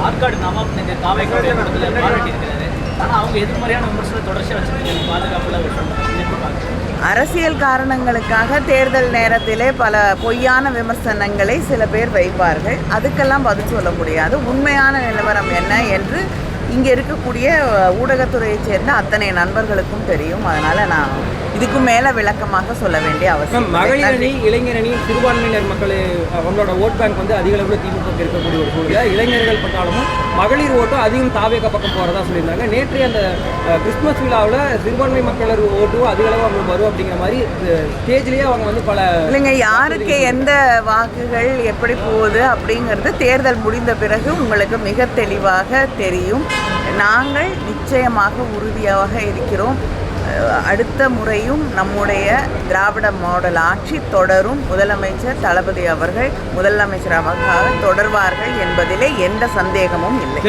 ஆற்காடு நவாப் தாவேக்காவுடைய கூட்டத்தில் பாராட்டியிருக்கிறாரு. ஆனால் அவங்க எதிர்மறையான விமர்சனம் தொடர்ச்சியாக வச்சுருக்காங்க. பாதுகாப்புல ஒரு அரசியல் காரணங்களுக்காக தேர்தல் நேரத்திலே பல பொய்யான விமர்சனங்களை சில பேர் வைப்பார்கள். அதுக்கெல்லாம் பதில் சொல்ல முடியாது. உண்மையான நிலவரம் என்ன என்று இங்கே இருக்கக்கூடிய ஊடகத்துறையைச் சேர்ந்த அத்தனை நண்பர்களுக்கும் தெரியும். அதனால் நான் இதுக்கும் மேலே விளக்கமாக சொல்ல வேண்டிய அவசியம். மகளிர் அணி, இளைஞர் அணி, சிறுபான்மையினர் மக்கள் அவங்களோட ஓட் பேங்க் வந்து அதிக அளவில் திமுக இருக்கக்கூடிய ஒரு சூழ்நிலை. இளைஞர்கள் பட்டாலும் மகளிர் ஓட்டும் அதிகம் தாவேக பக்கம் போகிறதா சொல்லியிருந்தாங்க. நேற்றைய அந்த கிறிஸ்துமஸ் விழாவில் சிறுபான்மை மக்களர் ஓட்டும் அதிக அளவு அவங்களுக்கு வரும் அப்படிங்கிற மாதிரி ஸ்டேஜ்லேயே அவங்க வந்து பல இல்லைங்க, யாருக்கு எந்த வாக்குகள் எப்படி போகுது அப்படிங்கிறது தேர்தல் முடிந்த பிறகு உங்களுக்கு மிக தெளிவாக தெரியும். நாங்கள் நிச்சயமாக உறுதியாக இருக்கிறோம். அடுத்த முறையும் நம்முடைய திராவிட மாடல் ஆட்சி தொடரும். முதலமைச்சர் தளபதி அவர்கள் முதலமைச்சராக தொடர்வார்கள் என்பதிலே எந்த சந்தேகமும் இல்லை.